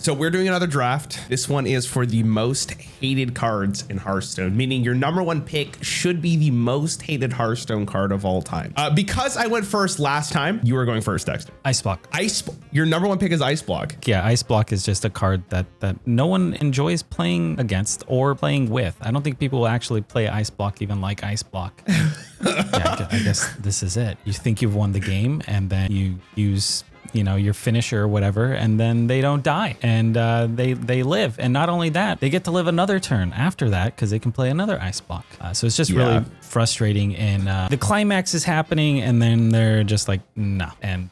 So we're doing another draft. This one is for the most hated cards in Hearthstone, meaning your number one pick should be the most hated Hearthstone card of all time. Because I went first last time, you were going first, Dexter. Ice Block. Your number one pick is Ice Block. Yeah, Ice Block is just a card that no one enjoys playing against or playing with. I don't think people will actually play Ice Block even like Ice Block. Yeah, I guess this is it. You think you've won the game and then you use your finisher or whatever, and then they don't die and they live. And not only that, they get to live another turn after that because they can play another Ice Block. So it's just really frustrating. And the climax is happening and then they're just like, no. And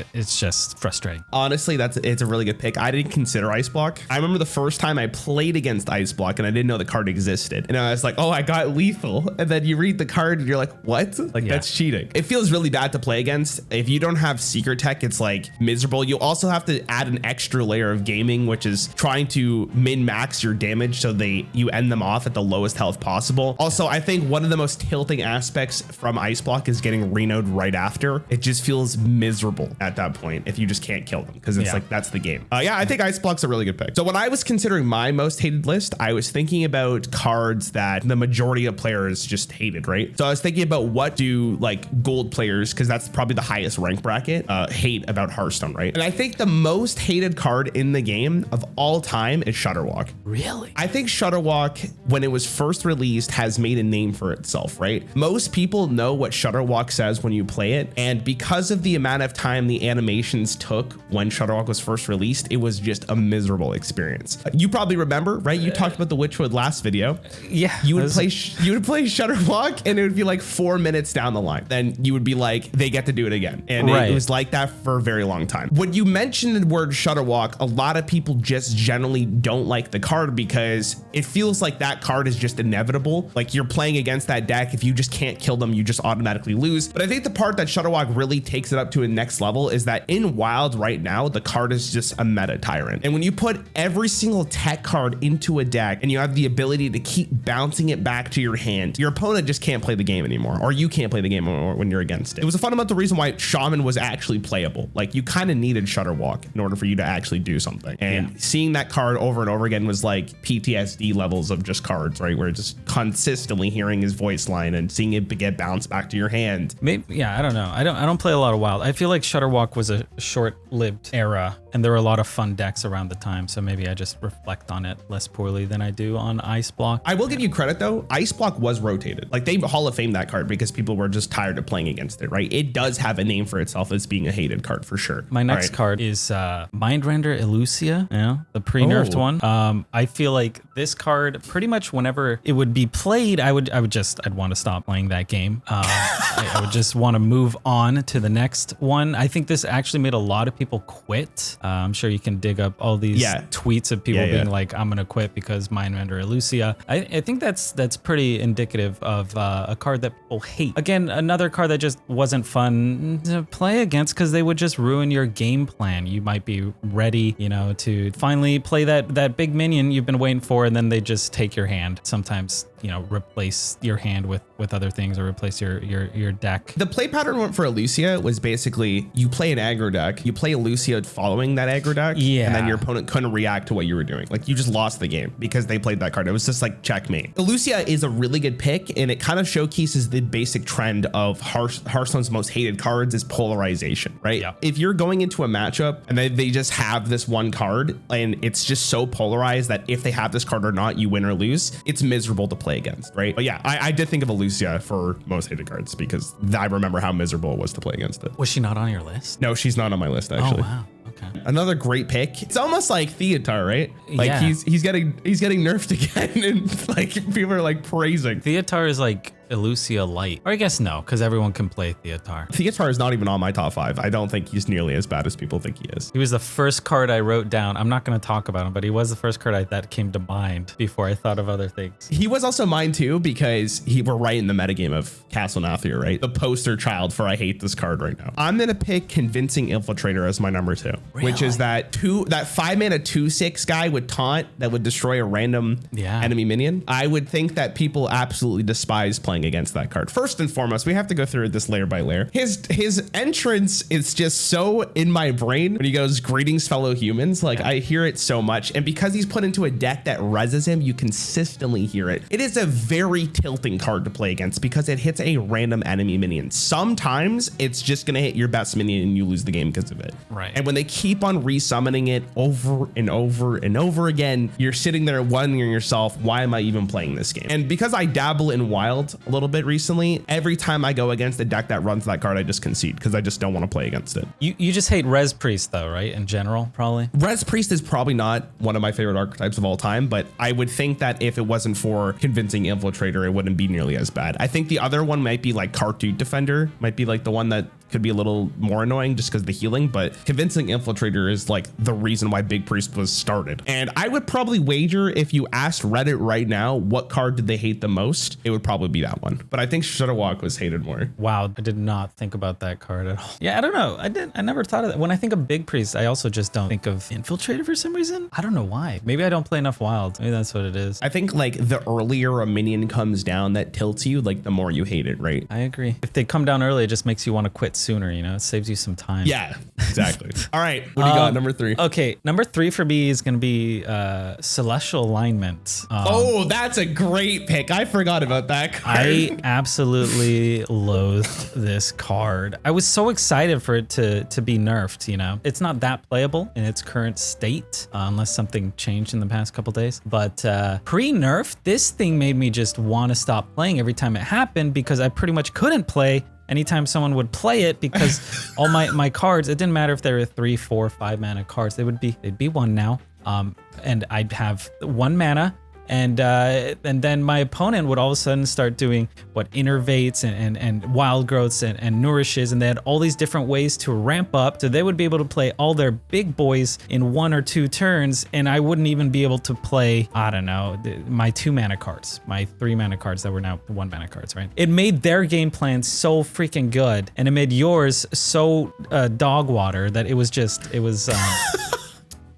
it's just frustrating. Honestly, it's a really good pick. I didn't consider Ice Block. I remember the first time I played against Ice Block and I didn't know the card existed. And I was like, oh, I got lethal. And then you read the card and you're like, what? Like, that's cheating. It feels really bad to play against. If you don't have secret tech, it's like miserable. You also have to add an extra layer of gaming, which is trying to min-max your damage so you end them off at the lowest health possible. Also, I think one of the most tilting aspects from Ice Block is getting Reno'd right after. It just feels miserable at that point if you just can't kill them, because it's like, that's the game. I think Ice Block's a really good pick. So when I was considering my most hated list, I was thinking about cards that the majority of players just hated, right? So I was thinking about what do like gold players, because that's probably the highest rank bracket, hate about Hearthstone, right? And I think the most hated card in the game of all time is Shutterwalk. Really? I think Shutterwalk, when it was first released, has made a name for itself, right? Most people know what Shutterwalk says when you play it, and because of the amount of time the animations took when Shutterwalk was first released, it was just a miserable experience. You probably remember, right? You talked about the Witchwood last video. Yeah. You would play Shutterwalk and it would be like 4 minutes down the line. Then you would be like, they get to do it again. And it was like that for a very long time. When you mention the word Shutterwalk, a lot of people just generally don't like the card because it feels like that card is just inevitable. Like you're playing against that deck. If you just can't kill them, you just automatically lose. But I think the part that Shutterwalk really takes it up to a next level is that in Wild right now, the card is just a meta tyrant. And when you put every single tech card into a deck and you have the ability to keep bouncing it back to your hand, your opponent just can't play the game anymore, or you can't play the game anymore when you're against it. It was a fundamental reason why Shaman was actually playable. Like you kind of needed Shutterwalk in order for you to actually do something. And seeing that card over and over again was like PTSD levels of just cards, right? Where just consistently hearing his voice line and seeing it get bounced back to your hand. Maybe, I don't know. I don't play a lot of Wild. I feel like Shutterwalk was a short-lived era and there were a lot of fun decks around the time, so maybe I just reflect on it less poorly than I do on Ice Block. I will give you credit though, Ice Block was rotated. Like they Hall of Fame that card because people were just tired of playing against it, right? It does have a name for itself as being a hated card for sure. My next card is Mindrender Elusia, the pre-nerfed one. I feel like this card, pretty much whenever it would be played, I'd want to stop playing that game. I would just want to move on to the next one. I think this actually made a lot of people quit. I'm sure you can dig up all these tweets of people being like, I'm going to quit because Mindrender Elusia. I think that's pretty indicative of a card that people hate. Again, another card that just wasn't fun to play against because they would just ruin your game plan. You might be ready, to finally play that big minion you've been waiting for, and then they just take your hand. Sometimes, replace your hand with other things or replace your deck. The play pattern for Elusia was basically you play an aggro deck, you play Elusia following that aggro deck, and then your opponent couldn't react to what you were doing. Like you just lost the game because they played that card. It was just like checkmate. Elusia is a really good pick, and it kind of showcases the basic trend of Hearthstone's most hated cards is polarization, right? Yeah. If you're going into a matchup and they just have this one card and it's just so polarized that if they have this card or not, you win or lose, it's miserable to play against, right? But yeah, I did think of Elusia for most hated cards because I remember how miserable it was to play against it. Was she not on your list? No, she's not on my list actually. Oh, wow. Okay. Another great pick. It's almost like Theatar, right? Like he's getting nerfed again, and like people are like praising. Theatar is like Elusia light, or I guess no, because everyone can play Theatar. Theatar is not even on my top 5. I don't think he's nearly as bad as people think he is. He was the first card I wrote down. I'm not going to talk about him, but he was the first card that came to mind before I thought of other things. He was also mine too, because we're right in the metagame of Castle Nathir, right? The poster child for I hate this card right now. I'm going to pick Convincing Infiltrator as my number 2, which is that 5 mana 2/6 guy with taunt that would destroy a random enemy minion. I would think that people absolutely despise playing playing against that card. First and foremost, we have to go through this layer by layer. His entrance is just so in my brain when he goes, "Greetings, fellow humans." Like, I hear it so much. And because he's put into a deck that reses him, you consistently hear it. It is a very tilting card to play against because it hits a random enemy minion. Sometimes it's just going to hit your best minion and you lose the game because of it. Right. And when they keep on resummoning it over and over and over again, you're sitting there wondering yourself, why am I even playing this game? And because I dabble in Wild a little bit recently, every time I go against a deck that runs that card, I just concede because I just don't want to play against it. You just hate Res Priest though, right? In general, probably. Res Priest is probably not one of my favorite archetypes of all time, but I would think that if it wasn't for Convincing Infiltrator, it wouldn't be nearly as bad. I think the other one might be like Cartoon Defender, might be like the one that could be a little more annoying just because of the healing, but Convincing Infiltrator is like the reason why Big Priest was started. And I would probably wager if you asked Reddit right now, what card did they hate the most? It would probably be that one. But I think Shudderwalk was hated more. Wow, I did not think about that card at all. Yeah, I don't know. I never thought of that. When I think of Big Priest, I also just don't think of Infiltrator for some reason. I don't know why. Maybe I don't play enough Wild. Maybe that's what it is. I think like the earlier a minion comes down that tilts you, like the more you hate it, right? I agree. If they come down early, it just makes you want to quit sooner, you know? It saves you some time. Yeah, exactly. All right, what do you got? Number 3. Okay, number 3 for me is going to be Celestial Alignment. Oh, that's a great pick. I forgot about that card. I absolutely loathe this card. I was so excited for it to be nerfed, you know? It's not that playable in its current state, unless something changed in the past couple days. But pre-nerf, this thing made me just want to stop playing every time it happened because I pretty much couldn't play anytime someone would play it because all my cards, it didn't matter if they were 3, 4, 5 mana cards, they'd be 1 now. And I'd have 1 mana. And then my opponent would all of a sudden start doing what innervates and wild growths and nourishes, and they had all these different ways to ramp up. So they would be able to play all their big boys in 1 or 2 turns, and I wouldn't even be able to play, I don't know, my 2 mana cards, my 3 mana cards that were now 1 mana cards, right? It made their game plan so freaking good, and it made yours so dog water that it was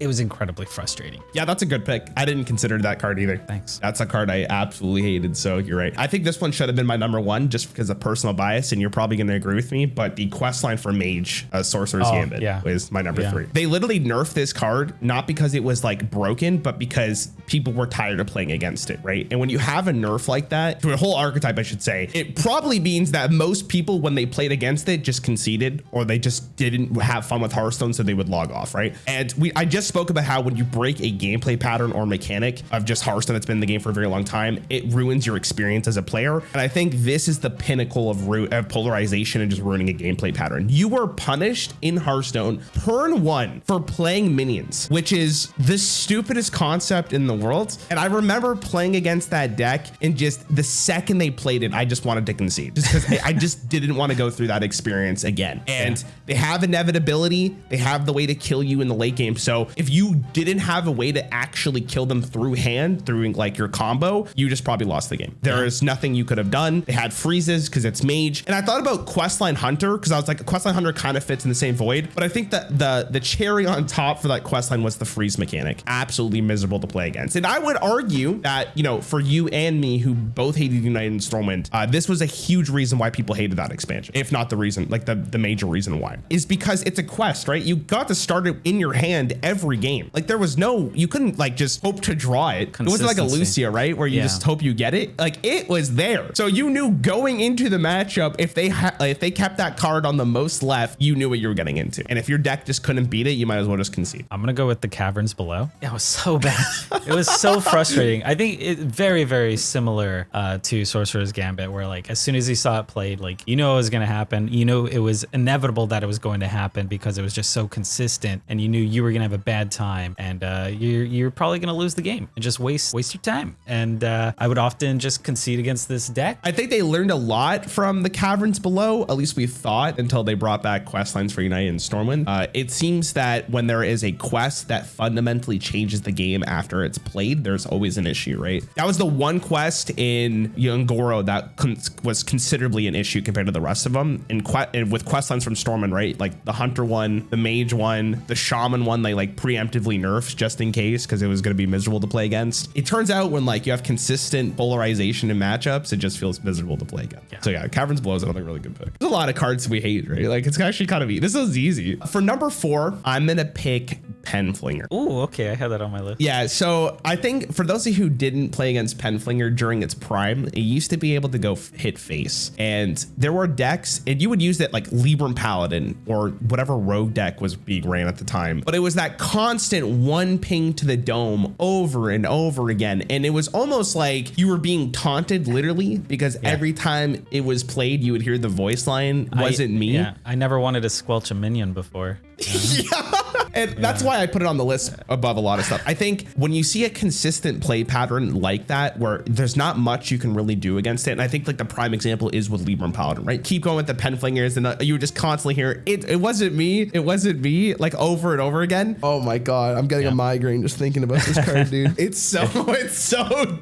it was incredibly frustrating. Yeah, that's a good pick. I didn't consider that card either. Thanks. That's a card I absolutely hated, so you're right. I think this one should have been my number 1 just because of personal bias, and you're probably going to agree with me, but the quest line for Mage, Sorcerer's Gambit, was my number 3. They literally nerfed this card, not because it was like broken, but because people were tired of playing against it, right? And when you have a nerf like that, to a whole archetype, I should say, it probably means that most people, when they played against it, just conceded, or they just didn't have fun with Hearthstone, so they would log off, right? And I just spoke about how when you break a gameplay pattern or mechanic of just Hearthstone that's been in the game for a very long time, it ruins your experience as a player. And I think this is the pinnacle of polarization and just ruining a gameplay pattern. You were punished in Hearthstone turn 1 for playing minions, which is the stupidest concept in the world. And I remember playing against that deck, and just the second they played it, I just wanted to concede just because I just didn't want to go through that experience again. And they have inevitability. They have the way to kill you in the late game. So if you didn't have a way to actually kill them through hand, through like your combo, you just probably lost the game. There is nothing you could have done. They had freezes because it's Mage. And I thought about Questline Hunter because I was like, Questline Hunter kind of fits in the same void. But I think that the cherry on top for that questline was the freeze mechanic. Absolutely miserable to play against. And I would argue that, you know, for you and me who both hated United Installment, this was a huge reason why people hated that expansion. If not the reason, like the major reason why, is because it's a quest, right? You got to start it in your hand every game. Like there was you couldn't like just hope to draw it. It wasn't like a Lucia, right? Where you just hope you get it. Like it was there. So you knew going into the matchup, if they kept that card on the most left, you knew what you were getting into. And if your deck just couldn't beat it, you might as well just concede. I'm gonna go with the Caverns Below. It was so bad. It was so frustrating. I think it very, very similar to Sorcerer's Gambit, where like as soon as you saw it played, like you know it was gonna happen. You know it was inevitable that it was going to happen because it was just so consistent, and you knew you were gonna have a bad time, and you're probably gonna lose the game and just waste your time. And I would often just concede against this deck. I think they learned a lot from the Caverns Below, at least we thought, until they brought back quest lines for United and Stormwind. It seems that when there is a quest that fundamentally changes the game after it's played, there's always an issue, right? That was the one quest in Yungoro that was considerably an issue compared to the rest of them. And with quest lines from Stormwind, right? Like the Hunter one, the Mage one, the Shaman one, they like preemptively nerfs just in case, because it was going to be miserable to play against. It turns out when like you have consistent polarization in matchups, it just feels miserable to play against. So yeah, Cavern's Blow is another really good pick. There's a lot of cards we hate, right? Like it's actually kind of easy. This is easy. For number 4, I'm going to pick Penflinger. Oh, okay. I had that on my list. Yeah, so I think for those of you who didn't play against Penflinger during its prime, it used to be able to go hit face. And there were decks, and you would use it like Libram Paladin or whatever rogue deck was being ran at the time. But it was that constant one ping to the dome over and over again. And it was almost like you were being taunted literally, because every time it was played, you would hear the voice line, wasn't me. Yeah, I never wanted to squelch a minion before. Yeah. And that's why I put it on the list above a lot of stuff. I think when you see a consistent play pattern like that, where there's not much you can really do against it. And I think like the prime example is with Libram Paladin, right? Keep going with the Penflingers, and you would just constantly hear it wasn't me. It wasn't me, like over and over again. Oh my God. I'm getting a migraine just thinking about this card, dude. It's so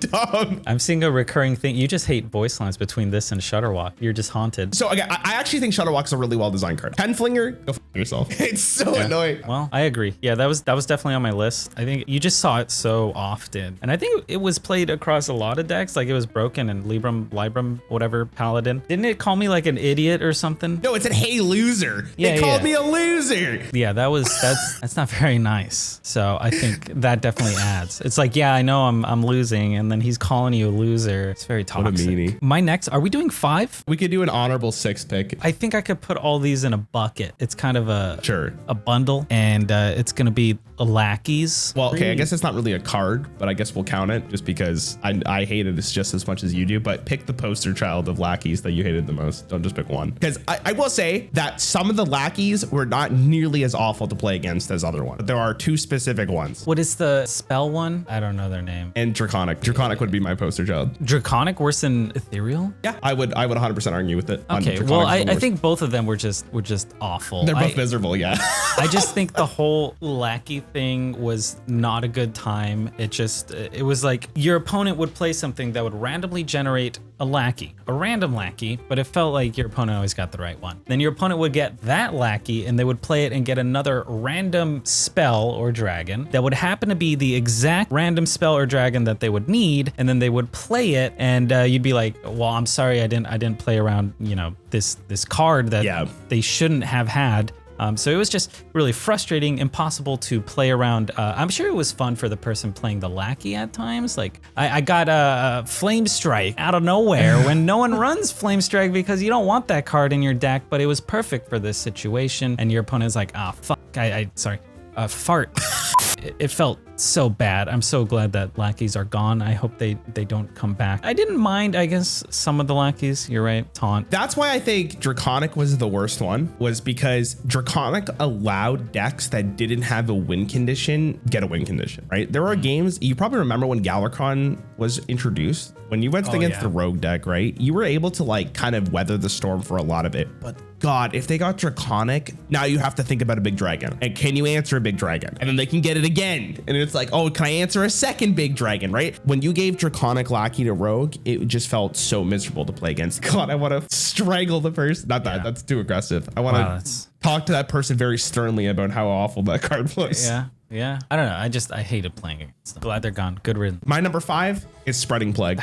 dumb. I'm seeing a recurring thing. You just hate voice lines between this and Shutterwalk. You're just haunted. So again, I actually think Shutterwalk's a really well designed card. Penflinger, go f yourself. It's so annoying. Well, I agree. Yeah, that was definitely on my list. I think you just saw it so often. And I think it was played across a lot of decks. Like it was broken in Libram, whatever, Paladin. Didn't it call me like an idiot or something? No, it said, hey, loser. Yeah, it called me a loser. Yeah, that's not very nice. So I think that definitely adds. It's like, yeah, I know I'm losing, and then he's calling you a loser. It's very toxic. What a meanie. My next, are we doing 5? We could do an honorable 6 pick. I think I could put all these in a bucket. It's kind of a bundle, and it's gonna be lackeys. Well, okay, I guess it's not really a card, but I guess we'll count it just because I hated this just as much as you do. But pick the poster child of lackeys that you hated the most. Don't just pick one. Because I will say that some of the lackeys were not nearly as awful to play against as other ones. But there are 2 specific ones. What is the spell one? I don't know their name. And Draconic. Draconic would be my poster child. Draconic worse than Ethereal? Yeah, I would 100% argue with it. Okay, well, I think both of them were just awful. They're both miserable, yeah. I just think the whole lackey thing was not a good time. It was like your opponent would play something that would randomly generate a random lackey, but it felt like your opponent always got the right one. Then your opponent would get that lackey, and they would play it and get another random spell or dragon that would happen to be the exact random spell or dragon that they would need, and then they would play it, and you'd be like, well, I'm sorry, I didn't play around, this card that they shouldn't have had. So it was just really frustrating, impossible to play around. I'm sure it was fun for the person playing the lackey at times. Like I got a Flame Strike out of nowhere when no one runs Flame Strike because you don't want that card in your deck, but it was perfect for this situation. And your opponent's like, fuck, fart. It felt so bad. I'm so glad that lackeys are gone. I hope they don't come back. I didn't mind, I guess, some of the lackeys. You're right, taunt. That's why I think Draconic was the worst one, was because Draconic allowed decks that didn't have a win condition get a win condition, right? There are games, you probably remember when Galakron was introduced, when you went against the rogue deck, right? You were able to like kind of weather the storm for a lot of it, but God, if they got Draconic, now you have to think about a big dragon. And can you answer a big dragon? And then they can get it again. And it's like, oh, can I answer a second big dragon, right? When you gave Draconic Lackey to Rogue, it just felt so miserable to play against. God, I want to strangle the person. Not that, that's too aggressive. I want to talk to that person very sternly about how awful that card was. Yeah. I don't know. I hated playing against them. Glad they're gone. Good riddance. My number 5 is Spreading Plague.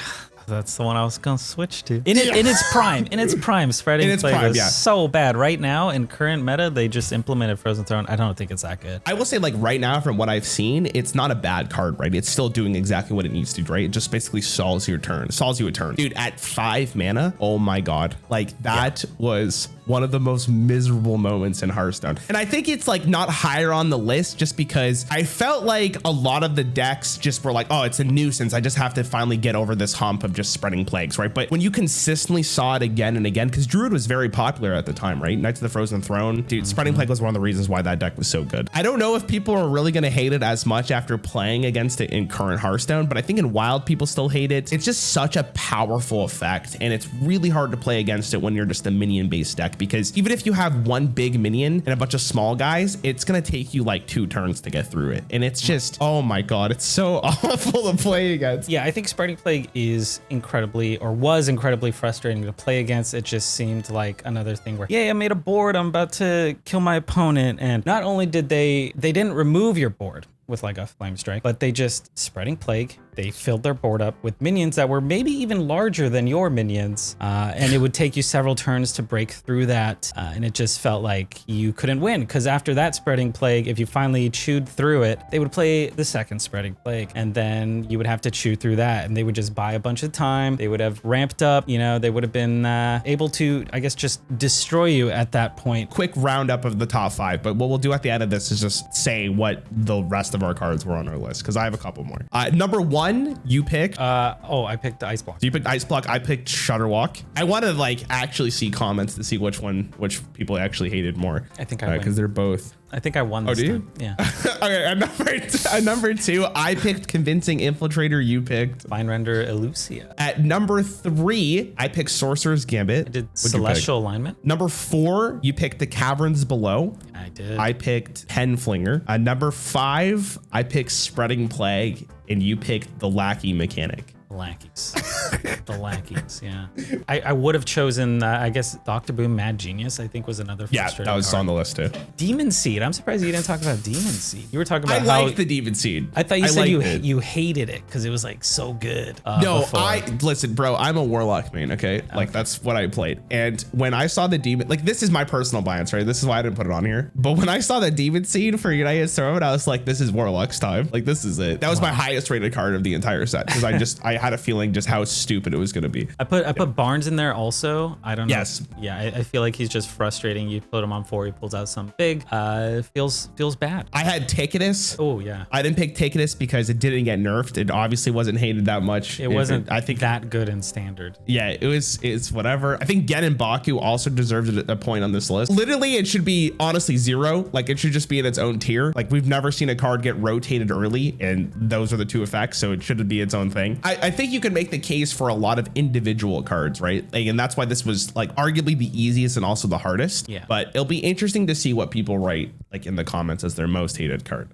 That's the one I was gonna switch to. In its prime, Spreading Plague was so bad. Right now, in current meta, they just implemented Frozen Throne. I don't think it's that good. I will say, like right now, from what I've seen, it's not a bad card, right? It's still doing exactly what it needs to, right? It just basically solves you a turn. Dude, at 5 mana, oh my God. Like that was one of the most miserable moments in Hearthstone. And I think it's like not higher on the list just because I felt like a lot of the decks just were like, oh, it's a nuisance. I just have to finally get over this hump of just spreading plagues, right? But when you consistently saw it again and again, because Druid was very popular at the time, right? Knights of the Frozen Throne, dude, spreading plague was one of the reasons why that deck was so good. I don't know if people are really gonna hate it as much after playing against it in current Hearthstone, but I think in Wild people still hate it. It's just such a powerful effect, and it's really hard to play against it when you're just a minion-based deck. deck, because even if you have one big minion and a bunch of small guys, it's going to take you like 2 turns to get through it. And it's just, oh my God, it's so awful to play against. Yeah, I think Spreading Plague is was incredibly frustrating to play against. It just seemed like another thing where, yay, I made a board, I'm about to kill my opponent. And not only did they didn't remove your board with like a flame strike, but they just Spreading Plague. They filled their board up with minions that were maybe even larger than your minions. And it would take you several turns to break through that. And it just felt like you couldn't win, because after that Spreading Plague, if you finally chewed through it, they would play the second Spreading Plague. And then you would have to chew through that. And they would just buy a bunch of time. They would have ramped up, you know, they would have been able to, I guess, just destroy you at that point. Quick roundup of the top 5. But what we'll do at the end of this is just say what the rest of our cards were on our list, because I have a couple more. Number 1, you picked. I picked the Ice Block. So you picked Ice Block. I picked Shutterwalk. I want to like actually see comments to see which people actually hated more. I think I win, because they're both. I think I won this time. Yeah. Okay, at number 2, I picked Convincing Infiltrator. You picked Mindrender Elusia. At number 3, I picked Sorcerer's Gambit. I did Celestial Alignment. Number 4, you picked The Caverns Below. I did. I picked Pen Flinger. Number 5, I picked Spreading Plague, and you picked The Lackey Mechanic. Lackeys. The lackeys, yeah. I would have chosen, I guess, Dr. Boom Mad Genius, I think, was another frustrating that was card. on the list too. Demon Seed. I'm surprised you didn't talk about Demon Seed. You were talking about I liked the Demon Seed. I thought you said you hated it because it was like so good. No, before. listen, bro, I'm a Warlock main, okay? Like that's what I played. And when I saw the Demon, like this is my personal bias, right? This is why I didn't put it on here. But when I saw the Demon Seed for United Throne, I was like, this is Warlock's time. Like this is it. That was my highest rated card of the entire set, because I had a feeling just how stupid it was going to be. I put Barnes in there also. I don't know. Yes. Yeah, I feel like he's just frustrating. You put him on 4, he pulls out some big. Feels bad. I had Ticketus. Oh yeah. I didn't pick Ticketus because it didn't get nerfed. It obviously wasn't hated that much. It wasn't. I think that good in standard. Yeah, it's whatever. I think Gen and Baku also deserved a point on this list. Literally, it should be honestly 0. Like it should just be in its own tier. Like we've never seen a card get rotated early, and those are the 2 effects, so it should be its own thing. I think you can make the case for a lot of individual cards, right? Like, and that's why this was like arguably the easiest and also the hardest. Yeah. But it'll be interesting to see what people write like in the comments as their most hated card.